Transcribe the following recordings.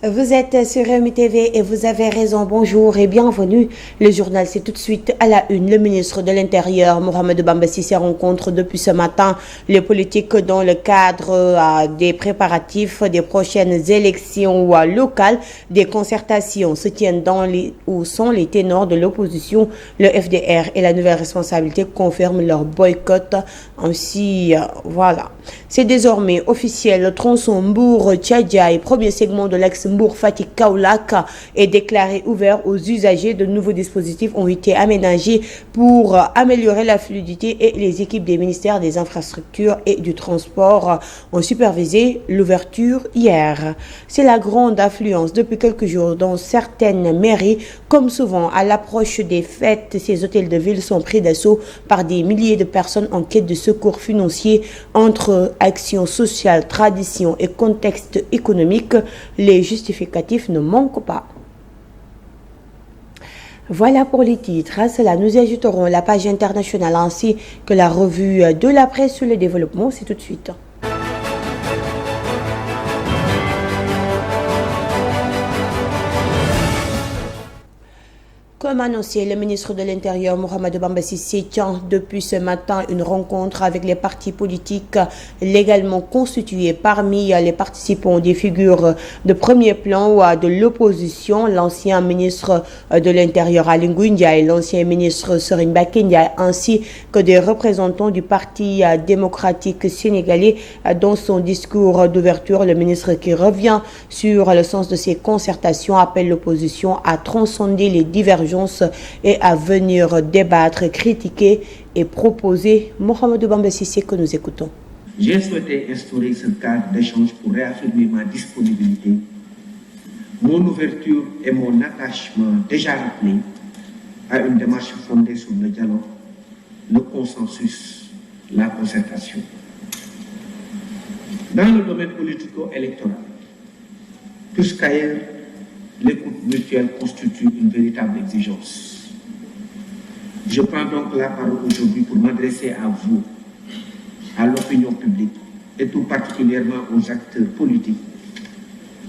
Vous êtes sur Rewmi TV et vous avez raison. Bonjour et bienvenue. Le journal, c'est tout de suite à la une. Le ministre de l'Intérieur, Mohamed Bamba Cissé, rencontre depuis ce matin les politiques dans le cadre des préparatifs des prochaines élections locales. Des concertations se tiennent où sont les ténors de l'opposition. Le FDR et la nouvelle responsabilité confirment leur boycott. Ainsi, voilà. C'est désormais officiel. Le tronçon Mbour-Tchadjaï, premier segment de l'ex-Mbour-Fatick-Kaolack, est déclaré ouvert aux usagers. De nouveaux dispositifs ont été aménagés pour améliorer la fluidité et les équipes des ministères des Infrastructures et du Transport ont supervisé l'ouverture hier. C'est la grande affluence depuis quelques jours dans certaines mairies. Comme souvent, à l'approche des fêtes, ces hôtels de ville sont pris d'assaut par des milliers de personnes en quête de secours financiers. Entre action sociale, tradition et contexte économique, les justificatifs ne manquent pas. Voilà pour les titres. À cela, nous ajouterons la page internationale ainsi que la revue de la presse sur le développement. C'est tout de suite. Comme annoncé, le ministre de l'Intérieur, Mohamed Bamba Cissé, tient depuis ce matin une rencontre avec les partis politiques légalement constitués. Parmi les participants, des figures de premier plan de l'opposition, l'ancien ministre de l'Intérieur Aly Ngouille Ndiaye, l'ancien ministre Serigne Mbacké Ndiaye, ainsi que des représentants du Parti démocratique sénégalais. Dans son discours d'ouverture, le ministre, qui revient sur le sens de ces concertations, appelle l'opposition à transcender les divergences et à venir débattre, critiquer et proposer. Mohamed Bamba Cissé, que nous écoutons. J'ai souhaité instaurer ce cadre d'échange pour réaffirmer ma disponibilité, mon ouverture et mon attachement déjà rappelé à une démarche fondée sur le dialogue, le consensus, la concertation. Dans le domaine politico-électoral, plus qu'ailleurs, l'écoute mutuelle constitue une véritable exigence. Je prends donc la parole aujourd'hui pour m'adresser à vous, à l'opinion publique et tout particulièrement aux acteurs politiques,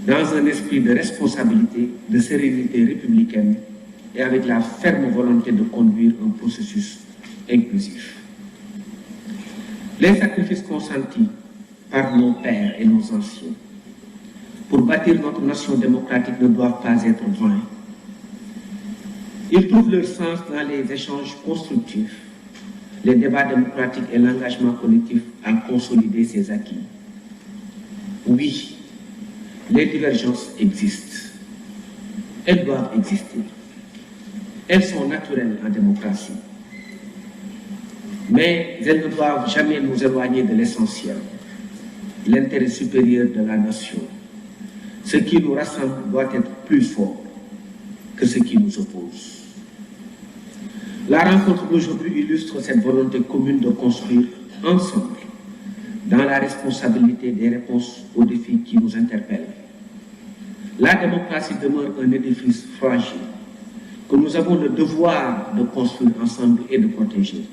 dans un esprit de responsabilité, de sérénité républicaine et avec la ferme volonté de conduire un processus inclusif. Les sacrifices consentis par nos pères et nos anciens pour bâtir notre nation démocratique ne doivent pas être vains. Ils trouvent leur sens dans les échanges constructifs, les débats démocratiques et l'engagement collectif à consolider ces acquis. Oui, les divergences existent. Elles doivent exister. Elles sont naturelles en démocratie. Mais elles ne doivent jamais nous éloigner de l'essentiel, l'intérêt supérieur de la nation. Ce qui nous rassemble doit être plus fort que ce qui nous oppose. La rencontre d'aujourd'hui illustre cette volonté commune de construire ensemble, dans la responsabilité, des réponses aux défis qui nous interpellent. La démocratie demeure un édifice fragile que nous avons le devoir de construire ensemble et de protéger.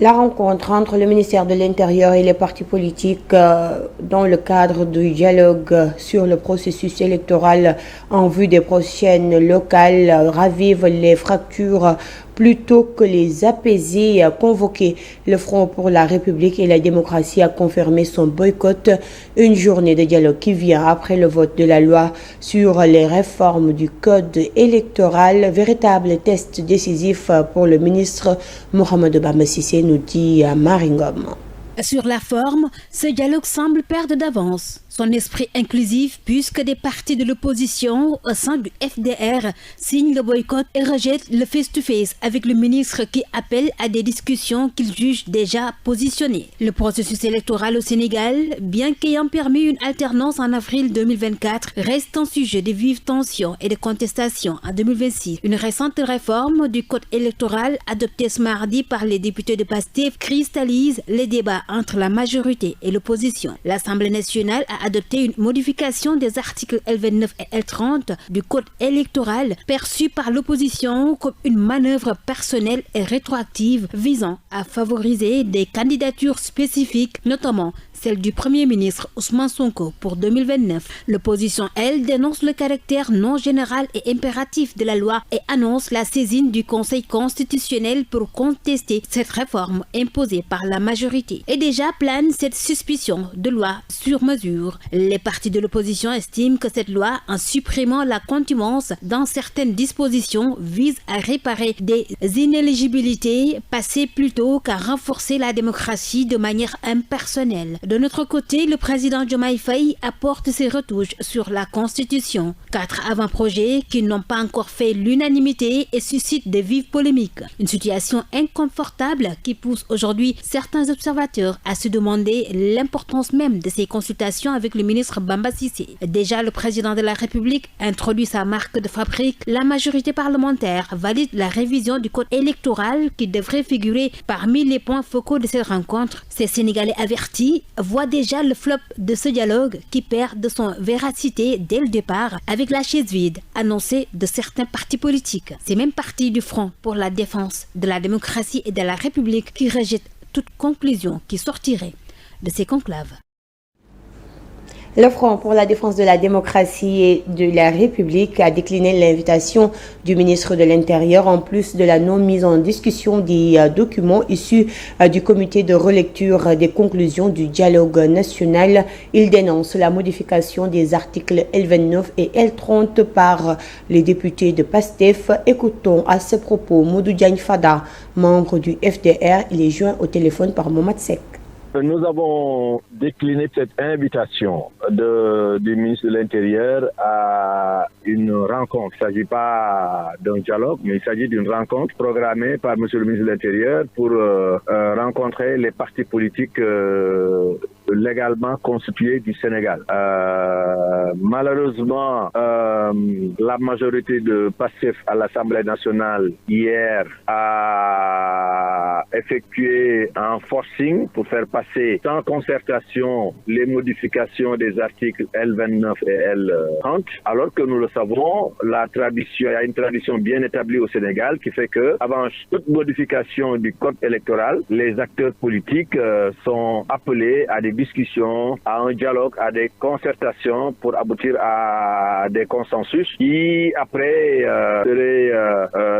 La rencontre entre le ministère de l'Intérieur et les partis politiques dans le cadre du dialogue sur le processus électoral en vue des prochaines locales ravive les fractures plutôt que les apaiser. Convoqué, le Front pour la République et la démocratie a confirmé son boycott. Une journée de dialogue qui vient après le vote de la loi sur les réformes du code électoral. Véritable test décisif pour le ministre Mohamed Bamba Cissé, nous dit Maringom. Sur la forme, ce dialogue semble perdre d'avance son esprit inclusif puisque des partis de l'opposition au sein du FDR signent le boycott et rejettent le face-to-face avec le ministre qui appelle à des discussions qu'il juge déjà positionnées. Le processus électoral au Sénégal, bien qu'ayant permis une alternance en avril 2024, reste un sujet de vives tensions et de contestations en 2026. Une récente réforme du code électoral adoptée ce mardi par les députés de PASTEF cristallise les débats entre la majorité et l'opposition. L'Assemblée nationale a adopté une modification des articles L29 et L30 du code électoral perçue par l'opposition comme une manœuvre personnelle et rétroactive visant à favoriser des candidatures spécifiques, notamment celle du Premier ministre Ousmane Sonko pour 2029. L'opposition, elle, dénonce le caractère non général et impératif de la loi et annonce la saisine du Conseil constitutionnel pour contester cette réforme imposée par la majorité. Et déjà plane cette suspicion de loi sur mesure. Les partis de l'opposition estiment que cette loi, en supprimant la contumace dans certaines dispositions, vise à réparer des inéligibilités passées plutôt qu'à renforcer la démocratie de manière impersonnelle. De notre côté, le président Diomaye Faye apporte ses retouches sur la Constitution. 4 avant-projets qui n'ont pas encore fait l'unanimité et suscitent de vives polémiques. Une situation inconfortable qui pousse aujourd'hui certains observateurs à se demander l'importance même de ces consultations avec le ministre Bamba Cissé. Déjà, le président de la République introduit sa marque de fabrique. La majorité parlementaire valide la révision du code électoral qui devrait figurer parmi les points focaux de cette rencontre. Ces Sénégalais avertis voient déjà le flop de ce dialogue qui perd de son véracité dès le départ avec la chaise vide annoncée de certains partis politiques. Ces mêmes partis du Front pour la défense de la démocratie et de la République qui rejettent toute conclusion qui sortirait de ces conclaves. Le Front pour la défense de la démocratie et de la République a décliné l'invitation du ministre de l'Intérieur en plus de la non-mise en discussion des documents issus du comité de relecture des conclusions du dialogue national. Il dénonce la modification des articles L29 et L30 par les députés de PASTEF. Écoutons à ce propos Modou Diagne Fada, membre du FDR. Il est joint au téléphone par Mohamed Seck. Nous avons décliné cette invitation du ministre de l'Intérieur à une rencontre. Il ne s'agit pas d'un dialogue, mais il s'agit d'une rencontre programmée par M. le ministre de l'Intérieur pour rencontrer les partis politiques légalement constitués du Sénégal. Malheureusement, la majorité de PASTEF à l'Assemblée nationale hier a effectué un forcing pour faire passer sans concertation les modifications des articles L29 et L30, alors que nous le savons, il y a une tradition bien établie au Sénégal qui fait que, avant toute modification du code électoral, les acteurs politiques sont appelés à des discussions, à un dialogue, à des concertations pour aboutir à des consensus qui, après, seraient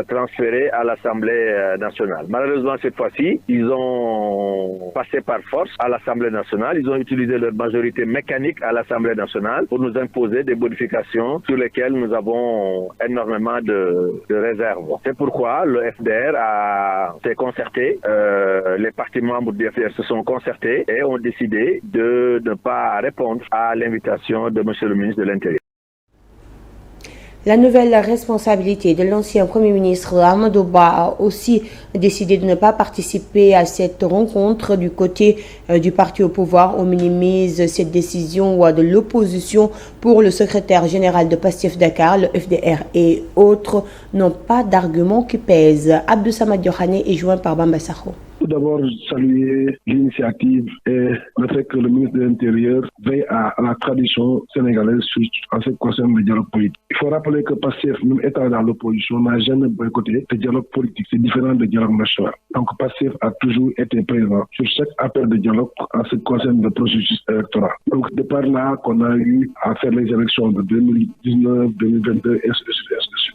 transférés à l'Assemblée nationale. Malheureusement, cette fois-ci, ils ont passé par force à l'Assemblée nationale. Ils ont utilisé leur majorité mécanique à l'Assemblée nationale pour nous imposer des modifications sur lesquelles nous avons énormément de réserves. C'est pourquoi le FDR s'est concerté, les partis membres du FDR se sont concertés et ont décidé de ne pas répondre à l'invitation de M. le ministre de l'Intérieur. La nouvelle responsabilité de l'ancien Premier ministre Amadou Ba a aussi décidé de ne pas participer à cette rencontre du côté du parti au pouvoir. On minimise cette décision de l'opposition. Pour le secrétaire général de PASTEF Dakar, le FDR et autres n'ont pas d'arguments qui pèsent. Abdou Samad Yohane est joint par Bamba Sakho. Tout d'abord, saluer l'initiative et le fait que le ministre de l'Intérieur veille à la tradition sénégalaise en ce qui concerne le dialogue politique. Il faut rappeler que PASTEF, même étant dans l'opposition, n'a jamais boycotté le dialogue politique. C'est différent du dialogue national. Donc PASTEF a toujours été présent sur chaque appel de dialogue en ce qui concerne le processus électoral. Donc de par là qu'on a eu à faire les élections de 2019, 2022 et ainsi de suite.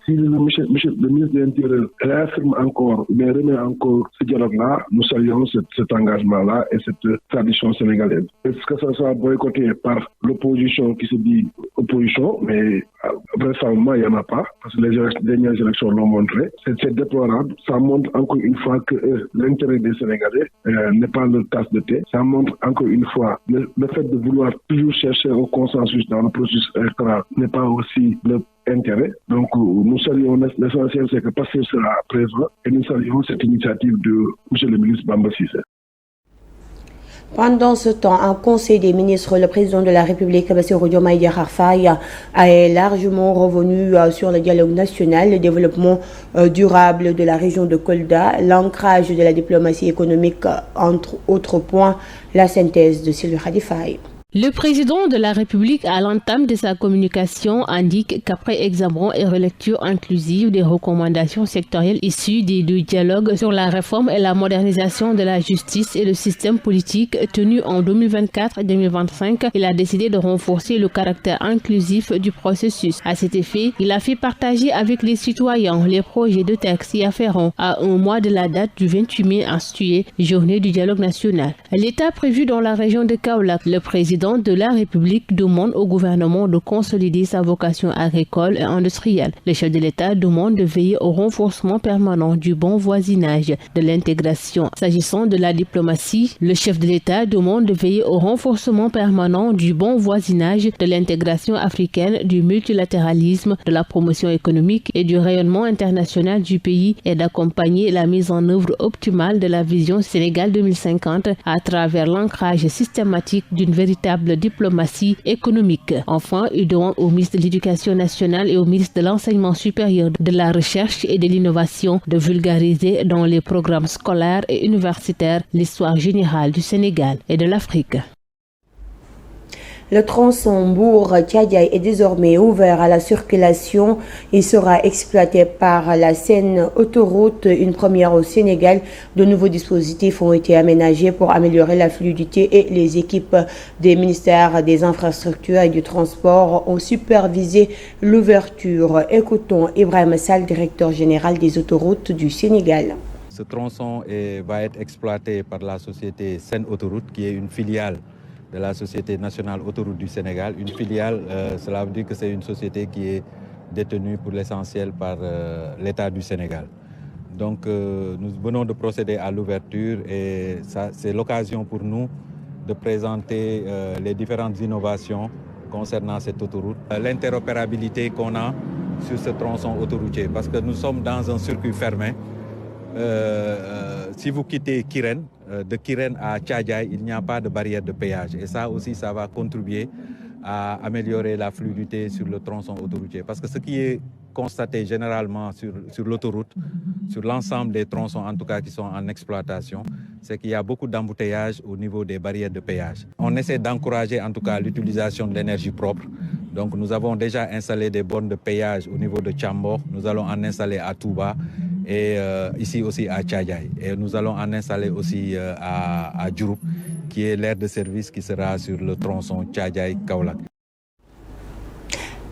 Si le ministre de l'Intérieur réaffirme encore, mais remet encore ce dialogue-là, nous saluons cet engagement-là et cette tradition sénégalaise. Est-ce que ça soit boycotté par l'opposition qui se dit opposition, mais récemment, il n'y en a pas, parce que les dernières élections l'ont montré. C'est déplorable. Ça montre encore une fois que l'intérêt des Sénégalais n'est pas leur tasse de thé. Ça montre encore une fois le fait de vouloir toujours chercher un consensus dans le processus électoral n'est pas aussi le intérêt. Donc, nous saluons, l'essentiel, c'est que PASTEF sera présent et nous saluons cette initiative de M. le ministre Bamba Cissé. Pendant ce temps, un conseil des ministres, le président de la République, Bassirou Diomaye Diakhar Faye, est largement revenu sur le dialogue national, le développement durable de la région de Kolda, l'ancrage de la diplomatie économique, entre autres points, la synthèse de Sylvie Khady Faye. Le président de la République, à l'entame de sa communication, indique qu'après examen et relecture inclusive des recommandations sectorielles issues du dialogue sur la réforme et la modernisation de la justice et le système politique tenu en 2024 et 2025, il a décidé de renforcer le caractère inclusif du processus. À cet effet, il a fait partager avec les citoyens les projets de textes y afférents à un mois de la date du 28 mai instituée, journée du dialogue national. L'état prévu dans la région de Kaolack, le président de la République demande au gouvernement de consolider sa vocation agricole et industrielle. Le chef de l'État demande de veiller au renforcement permanent du bon voisinage, de l'intégration. S'agissant de la diplomatie, le chef de l'État demande de veiller au renforcement permanent du bon voisinage, de l'intégration africaine, du multilatéralisme, de la promotion économique et du rayonnement international du pays et d'accompagner la mise en œuvre optimale de la vision Sénégal 2050 à travers l'ancrage systématique d'une véritable diplomatie économique. Enfin, il demande au ministre de l'Éducation nationale et au ministre de l'Enseignement supérieur, de la Recherche et de l'Innovation de vulgariser dans les programmes scolaires et universitaires l'histoire générale du Sénégal et de l'Afrique. Le tronçon Mbour-Thiadiaye est désormais ouvert à la circulation. Il sera exploité par la Seine Autoroute, une première au Sénégal. De nouveaux dispositifs ont été aménagés pour améliorer la fluidité et les équipes des ministères des Infrastructures et du Transport ont supervisé l'ouverture. Écoutons Ibrahim Sall, directeur général des autoroutes du Sénégal. Ce tronçon va être exploité par la société Seine Autoroute, qui est une filiale de la Société nationale autoroute du Sénégal. Une filiale, cela veut dire que c'est une société qui est détenue pour l'essentiel par l'État du Sénégal. Donc nous venons de procéder à l'ouverture et c'est l'occasion pour nous de présenter les différentes innovations concernant cette autoroute. L'interopérabilité qu'on a sur ce tronçon autoroutier, parce que nous sommes dans un circuit fermé. Si vous quittez Kirène, de Kirène à Thiadiaye, il n'y a pas de barrière de péage. Et ça aussi, ça va contribuer à améliorer la fluidité sur le tronçon autoroutier. Parce que ce qui est constaté généralement sur l'autoroute, sur l'ensemble des tronçons en tout cas qui sont en exploitation, c'est qu'il y a beaucoup d'embouteillages au niveau des barrières de péage. On essaie d'encourager en tout cas l'utilisation de l'énergie propre. Donc nous avons déjà installé des bornes de péage au niveau de Tchambor, nous allons en installer à Touba et ici aussi à Thiadiaye. Et nous allons en installer aussi à Diouroup, qui est l'aire de service qui sera sur le tronçon Thiadiaye-Kaolack.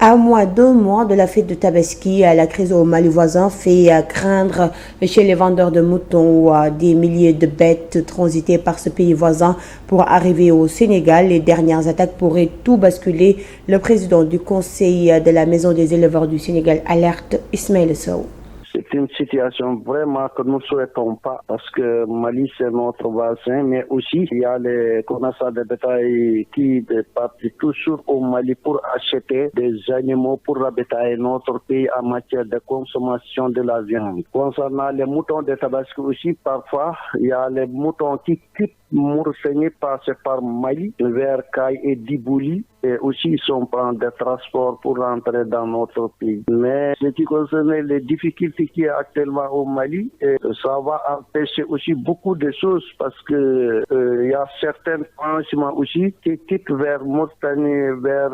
À moins d'un mois de la fête de Tabaski, la crise au Mali voisin fait craindre chez les vendeurs de moutons des milliers de bêtes transitées par ce pays voisin pour arriver au Sénégal. Les dernières attaques pourraient tout basculer. Le président du conseil de la Maison des éleveurs du Sénégal alerte Ismaël Sow. C'est une situation vraiment que nous ne souhaitons pas parce que Mali c'est notre voisin, mais aussi il y a les commerçants de bétail qui partent toujours au Mali pour acheter des animaux pour ravitailler notre pays en matière de consommation de la viande. Concernant les moutons de Tabaski aussi, parfois il y a les moutons qui quittent Mauritanie, passent par Mali vers Caille et Dibouli. Et aussi, ils sont prendre des transports pour rentrer dans notre pays. Mais ce qui concerne les difficultés qu'il y a actuellement au Mali, ça va empêcher aussi beaucoup de choses parce que il y a certains franchements aussi qui quittent vers Mauritanie, vers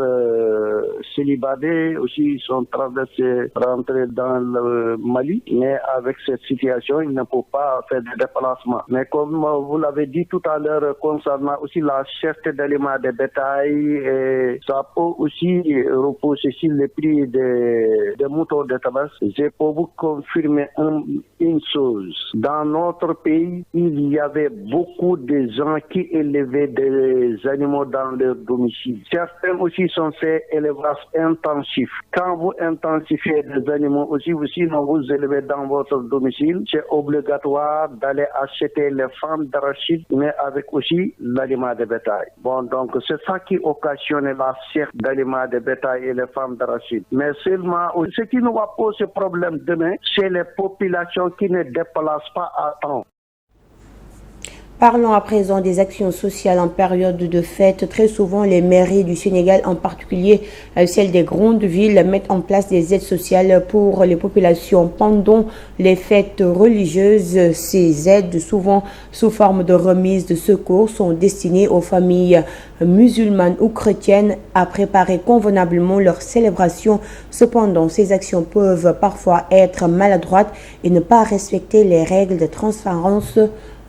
Silibadé, aussi ils sont traversés, rentrer dans le Mali. Mais avec cette situation, ils ne peuvent pas faire des déplacements. Mais comme vous l'avez dit tout à l'heure, concernant aussi la cherté d'aliments de bétail et ça peut aussi reposer sur le prix des moutons de tabac. Je peux vous confirmer une chose. Dans notre pays, il y avait beaucoup de gens qui élevaient des animaux dans leur domicile. Certains aussi sont faits élevage intensif. Quand vous intensifiez des animaux aussi, vous élevez dans votre domicile, c'est obligatoire d'aller acheter les femmes d'arachide, mais avec aussi l'aliment de bétail. Bon, donc c'est ça qui occasionne la cherté d'aliments de bétail et les femmes d'arachide. Mais seulement, ce qui nous va poser problème demain, c'est les populations qui ne déplacent pas à temps. Parlons à présent des actions sociales en période de fête. Très souvent, les mairies du Sénégal, en particulier celles des grandes villes, mettent en place des aides sociales pour les populations pendant les fêtes religieuses. Ces aides, souvent sous forme de remise de secours, sont destinées aux familles musulmanes ou chrétiennes à préparer convenablement leur célébration. Cependant, ces actions peuvent parfois être maladroites et ne pas respecter les règles de transparence,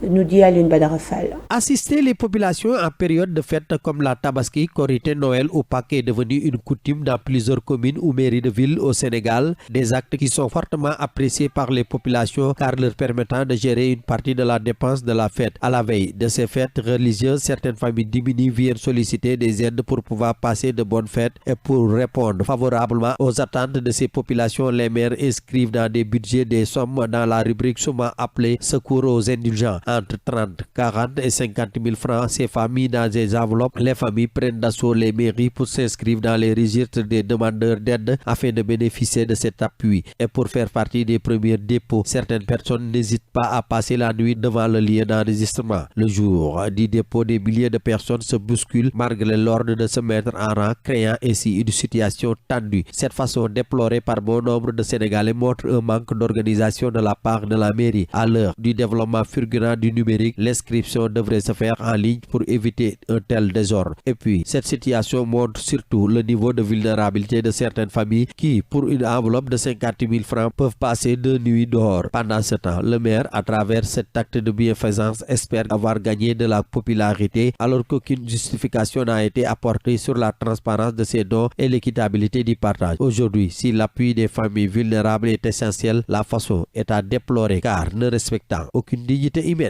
nous dit Alioune Badara Fall. Assister les populations en période de fête comme la Tabaski, Korité, Noël ou Pâques est devenu une coutume dans plusieurs communes ou mairies de villes au Sénégal. Des actes qui sont fortement appréciés par les populations car leur permettant de gérer une partie de la dépense de la fête. À la veille de ces fêtes religieuses, certaines familles diminuées viennent solliciter des aides pour pouvoir passer de bonnes fêtes et pour répondre favorablement aux attentes de ces populations. Les maires inscrivent dans des budgets des sommes dans la rubrique souvent appelée secours aux indulgents. Entre 30, 40 et 50 000 francs, ces familles dans des enveloppes. Les familles prennent d'assaut les mairies pour s'inscrire dans les registres des demandeurs d'aide afin de bénéficier de cet appui. Et pour faire partie des premiers dépôts, certaines personnes n'hésitent pas à passer la nuit devant le lieu d'enregistrement. Le jour du dépôt, des milliers de personnes se bousculent malgré l'ordre de se mettre en rang, créant ainsi une situation tendue. Cette façon déplorée par bon nombre de Sénégalais montre un manque d'organisation de la part de la mairie. À l'heure du développement fulgurant du numérique, l'inscription devrait se faire en ligne pour éviter un tel désordre. Et puis, cette situation montre surtout le niveau de vulnérabilité de certaines familles qui, pour une enveloppe de 50 000 francs, peuvent passer 2 nuits dehors. Pendant ce temps, le maire, à travers cet acte de bienfaisance, espère avoir gagné de la popularité alors qu'aucune justification n'a été apportée sur la transparence de ces dons et l'équitabilité du partage. Aujourd'hui, si l'appui des familles vulnérables est essentiel, la façon est à déplorer car ne respectant aucune dignité humaine.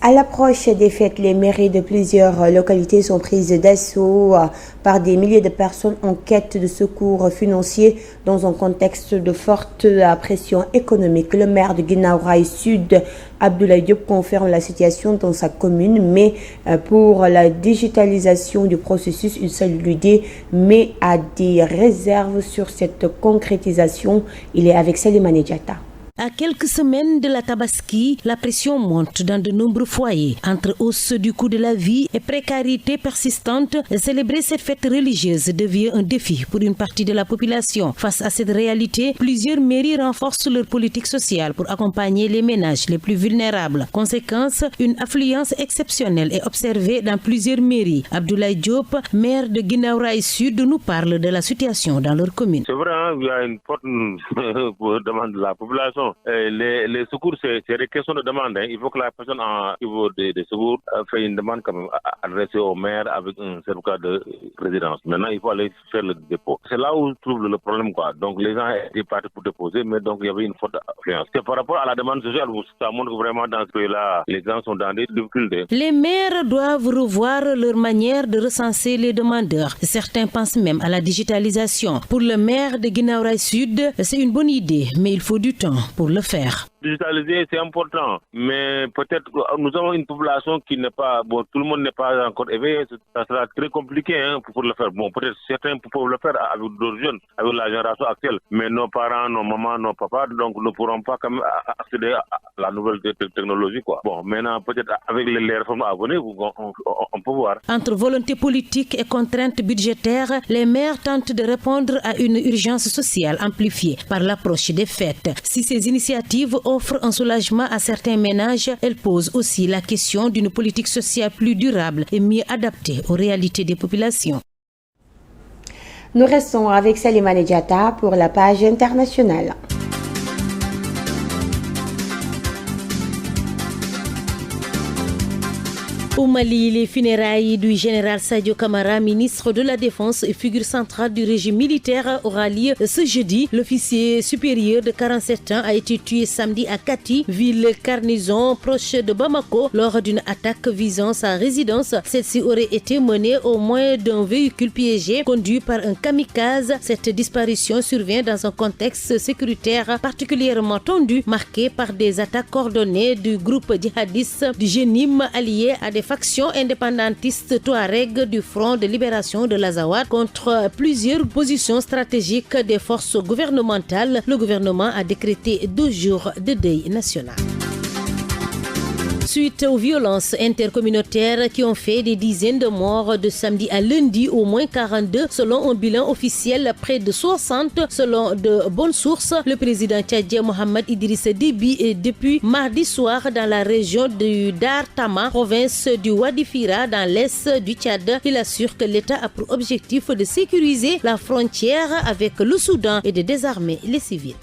À l'approche des fêtes, les mairies de plusieurs localités sont prises d'assaut par des milliers de personnes en quête de secours financiers dans un contexte de forte pression économique. Le maire de Guinaw Rail Sud, Abdoulaye Diop, confirme la situation dans sa commune, mais pour la digitalisation du processus, une seule idée, mais a des réserves sur cette concrétisation. Il est avec Salimane Diatta. À quelques semaines de la Tabaski, la pression monte dans de nombreux foyers. Entre hausse du coût de la vie et précarité persistante, célébrer cette fête religieuse devient un défi pour une partie de la population. Face à cette réalité, plusieurs mairies renforcent leur politique sociale pour accompagner les ménages les plus vulnérables. Conséquence, une affluence exceptionnelle est observée dans plusieurs mairies. Abdoulaye Diop, maire de Guinaw Rail Sud, nous parle de la situation dans leur commune. C'est vrai, il y a une forte demande de la population. Les secours, c'est des questions de demande. Il faut que la personne au niveau des secours fait une demande comme adressée au maire avec un certificat de résidence. Maintenant, il faut aller faire le dépôt. C'est là où se trouve le problème, quoi. Donc, les gens étaient partis pour déposer, mais donc il y avait une forte affluence. C'est par rapport à la demande sociale, ça montre vraiment dans ce pays-là, les gens sont dans des difficultés. Les maires doivent revoir leur manière de recenser les demandeurs. Certains pensent même à la digitalisation. Pour le maire de Guinaw Rail Sud, c'est une bonne idée, mais il faut du temps pour le faire. Digitaliser, c'est important, mais peut-être nous avons une population qui n'est pas, bon, tout le monde n'est pas encore éveillé, ça sera très compliqué pour le faire. Bon, peut-être certains peuvent le faire avec d'autres jeunes, avec la génération actuelle, mais nos parents, nos mamans, nos papas, donc ne pourront pas quand même accéder à la nouvelle technologie, quoi. Bon, maintenant, peut-être avec les réformes à venir, on peut voir. Entre volonté politique et contraintes budgétaires, les maires tentent de répondre à une urgence sociale amplifiée par l'approche des fêtes. Si ces initiatives offre un soulagement à certains ménages, elle pose aussi la question d'une politique sociale plus durable et mieux adaptée aux réalités des populations. Nous restons avec Salimane Diatta pour la page internationale. Au Mali, les funérailles du général Sadio Camara, ministre de la Défense et figure centrale du régime militaire, aura lieu ce jeudi. L'officier supérieur de 47 ans a été tué samedi à Kati, ville garnison proche de Bamako, lors d'une attaque visant sa résidence. Celle-ci aurait été menée au moins d'un véhicule piégé conduit par un kamikaze. Cette disparition survient dans un contexte sécuritaire particulièrement tendu, marqué par des attaques coordonnées du groupe djihadiste du Jenim allié à des factions indépendantistes Touareg du Front de libération de l'Azawad contre plusieurs positions stratégiques des forces gouvernementales. Le gouvernement a décrété 2 jours de deuil national. Suite aux violences intercommunautaires qui ont fait des dizaines de morts de samedi à lundi, au moins 42 selon un bilan officiel, près de 60 selon de bonnes sources. Le président tchadien Mohamed Idrissa Déby est depuis mardi soir dans la région du Dar Tama, province du Wadi Fira dans l'est du Tchad. Il assure que l'État a pour objectif de sécuriser la frontière avec le Soudan et de désarmer les civils.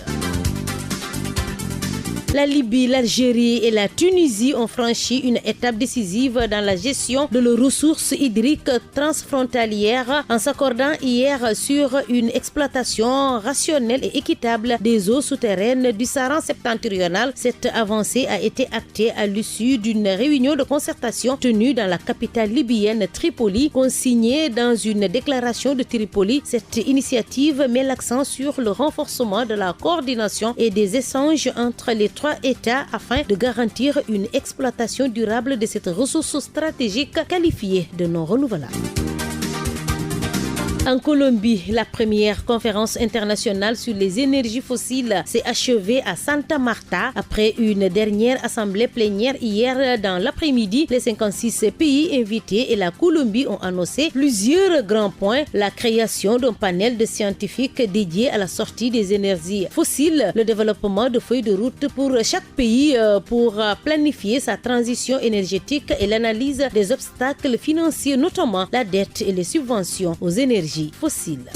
La Libye, l'Algérie et la Tunisie ont franchi une étape décisive dans la gestion de leurs ressources hydriques transfrontalières en s'accordant hier sur une exploitation rationnelle et équitable des eaux souterraines du Sahara septentrional. Cette avancée a été actée à l'issue d'une réunion de concertation tenue dans la capitale libyenne Tripoli, consignée dans une déclaration de Tripoli. Cette initiative met l'accent sur le renforcement de la coordination et des échanges entre les trois États afin de garantir une exploitation durable de cette ressource stratégique qualifiée de non renouvelable. En Colombie, la première conférence internationale sur les énergies fossiles s'est achevée à Santa Marta après une dernière assemblée plénière hier dans l'après-midi. Les 56 pays invités et la Colombie ont annoncé plusieurs grands points. La création d'un panel de scientifiques dédié à la sortie des énergies fossiles, le développement de feuilles de route pour chaque pays pour planifier sa transition énergétique et l'analyse des obstacles financiers, notamment la dette et les subventions aux énergies fossiles.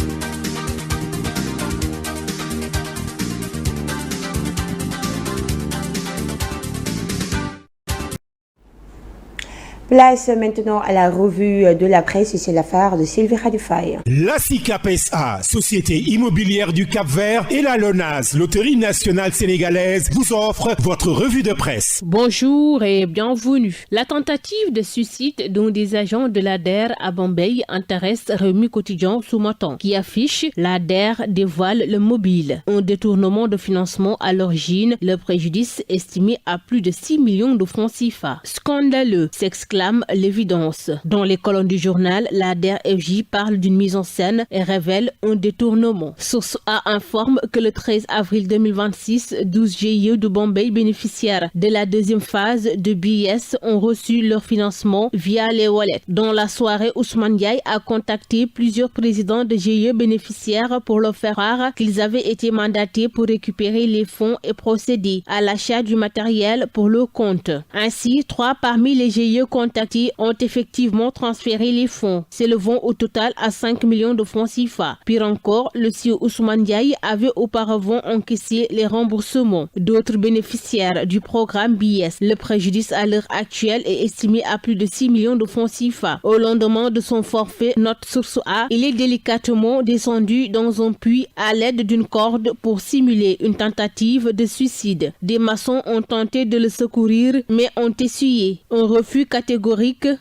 Place maintenant à la revue de la presse et c'est l'affaire de Sylvie Khalifaye. La SICAP SA, Société immobilière du Cap-Vert, et la LONASE, Loterie nationale sénégalaise, vous offrent votre revue de presse. Bonjour et bienvenue. La tentative de suicide d'un des agents de l'ADER à Bombay intéresse Rewmi Quotidien ce matin, qui affiche l'ADER dévoile le mobile. Un détournement de financement à l'origine, le préjudice estimé à plus de 6 millions de francs CFA. Scandaleux, s'exclame l'évidence. Dans les colonnes du journal, l'ADER FJ parle d'une mise en scène et révèle un détournement. Source A informe que le 13 avril 2026, 12 GIE de Bombay bénéficiaires de la deuxième phase de BIS ont reçu leur financement via les wallets. Dans la soirée, Ousmane Diaye a contacté plusieurs présidents de GIE bénéficiaires pour leur faire part qu'ils avaient été mandatés pour récupérer les fonds et procéder à l'achat du matériel pour leur compte. Ainsi, 3 parmi les GIE contactés ont effectivement transféré les fonds, s'élevant au total à 5 millions de francs CFA. Pire encore, le CEO Ousmane Diaye avait auparavant encaissé les remboursements d'autres bénéficiaires du programme BIS. Le préjudice à l'heure actuelle est estimé à plus de 6 millions de francs CFA. Au lendemain de son forfait, notre source A, il est délicatement descendu dans un puits à l'aide d'une corde pour simuler une tentative de suicide. Des maçons ont tenté de le secourir mais ont essuyé un refus catégorique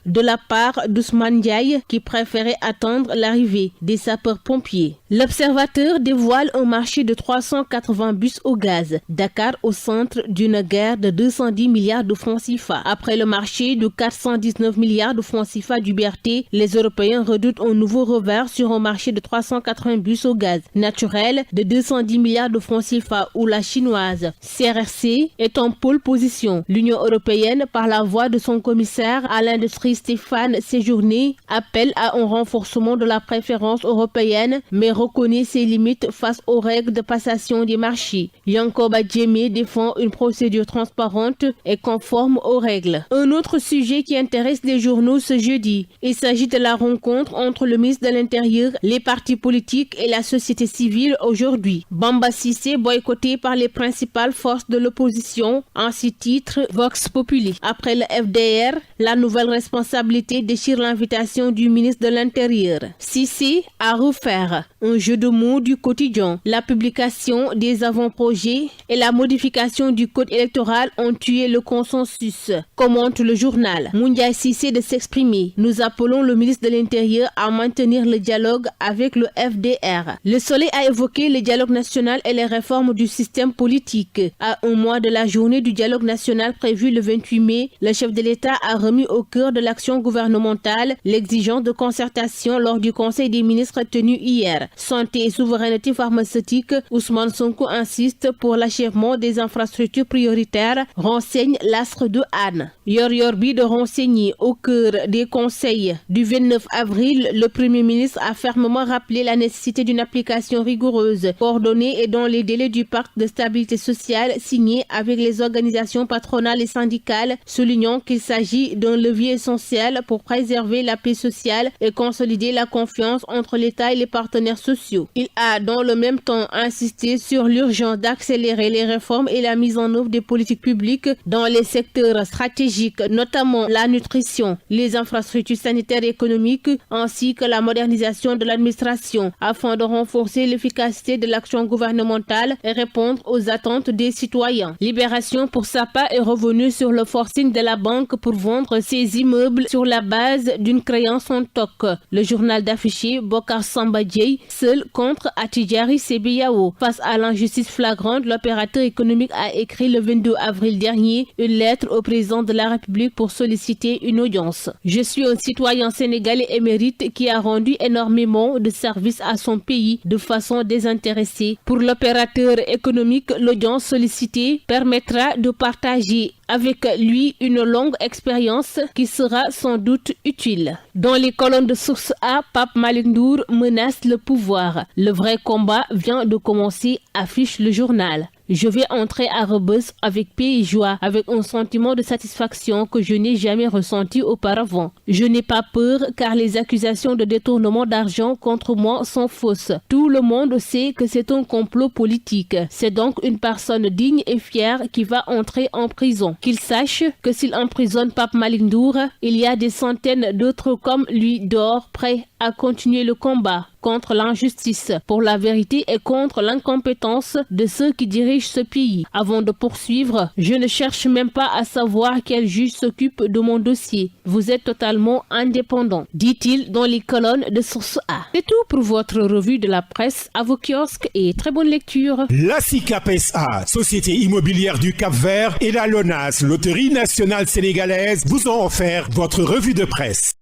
de la part d'Ousmane Diaye qui préférait attendre l'arrivée des sapeurs-pompiers. L'Observateur dévoile un marché de 380 bus au gaz. Dakar au centre d'une guerre de 210 milliards de francs CFA. Après le marché de 419 milliards de francs CFA du BRT, les Européens redoutent un nouveau revers sur un marché de 380 bus au gaz naturel de 210 milliards de francs CFA où la chinoise CRRC est en pole position. L'Union européenne, par la voix de son commissaire à l'industrie Stéphane Séjourné, appelle à un renforcement de la préférence européenne mais reconnaît ses limites face aux règles de passation des marchés. Yankoba Djemé défend une procédure transparente et conforme aux règles. Un autre sujet qui intéresse les journaux ce jeudi, il s'agit de la rencontre entre le ministre de l'Intérieur, les partis politiques et la société civile aujourd'hui. Bamba Cissé boycotté par les principales forces de l'opposition, ainsi titre Vox Populi. Après le FDR, la nouvelle responsabilité déchire l'invitation du ministre de l'Intérieur. Cissé à refaire. Un jeu de mots du quotidien. La publication des avant-projets et la modification du code électoral ont tué le consensus, commente le journal. Moundiaye Cissé de s'exprimer. Nous appelons le ministre de l'Intérieur à maintenir le dialogue avec le FDR. Le Soleil a évoqué le dialogue national et les réformes du système politique. À un mois de la journée du dialogue national prévue le 28 mai, le chef de l'État a remis au cœur de l'action gouvernementale l'exigence de concertation lors du Conseil des ministres tenu hier. Santé et souveraineté pharmaceutique, Ousmane Sonko insiste pour l'achèvement des infrastructures prioritaires, renseigne l'Astre de Anne. Yor bi de renseigner au cœur des conseils du 29 avril, le Premier ministre a fermement rappelé la nécessité d'une application rigoureuse, coordonnée et dans les délais du pacte de stabilité sociale signé avec les organisations patronales et syndicales, soulignant qu'il s'agit d'un levier essentiel pour préserver la paix sociale et consolider la confiance entre l'État et les partenaires sociaux. Il a dans le même temps insisté sur l'urgence d'accélérer les réformes et la mise en œuvre des politiques publiques dans les secteurs stratégiques, notamment la nutrition, les infrastructures sanitaires et économiques, ainsi que la modernisation de l'administration, afin de renforcer l'efficacité de l'action gouvernementale et répondre aux attentes des citoyens. Libération pour sa part est revenu sur le forcing de la banque pour vendre ses immeubles sur la base d'une créance en toc. Le journal d'affiché Bokar Samba Dieye, seul contre Attijari Sebiao. Face à l'injustice flagrante, l'opérateur économique a écrit le 22 avril dernier une lettre au président de la République pour solliciter une audience. Je suis un citoyen sénégalais émérite qui a rendu énormément de services à son pays de façon désintéressée. Pour l'opérateur économique, l'audience sollicitée permettra de partager avec lui une longue expérience qui sera sans doute utile. Dans les colonnes de Source A, Pape Malick Ndour menace le pouvoir. Le vrai combat vient de commencer, affiche le journal. Je vais entrer à Rebeuss avec paix et joie, avec un sentiment de satisfaction que je n'ai jamais ressenti auparavant. Je n'ai pas peur car les accusations de détournement d'argent contre moi sont fausses. Tout le monde sait que c'est un complot politique. C'est donc une personne digne et fière qui va entrer en prison. Qu'il sache que s'il emprisonne Pape Malick Ndour, il y a des centaines d'autres comme lui dehors prêts à continuer le combat contre l'injustice, pour la vérité et contre l'incompétence de ceux qui dirigent ce pays. Avant de poursuivre, je ne cherche même pas à savoir quel juge s'occupe de mon dossier. Vous êtes totalement indépendant, dit-il dans les colonnes de Source A. C'est tout pour votre revue de la presse. À vos kiosques et très bonne lecture. La SICAP SA, Société immobilière du Cap-Vert, et la LONASE, Loterie nationale sénégalaise, vous ont offert votre revue de presse.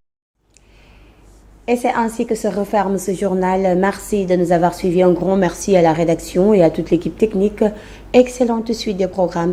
Et c'est ainsi que se referme ce journal. Merci de nous avoir suivis. Un grand merci à la rédaction et à toute l'équipe technique. Excellente suite des programmes.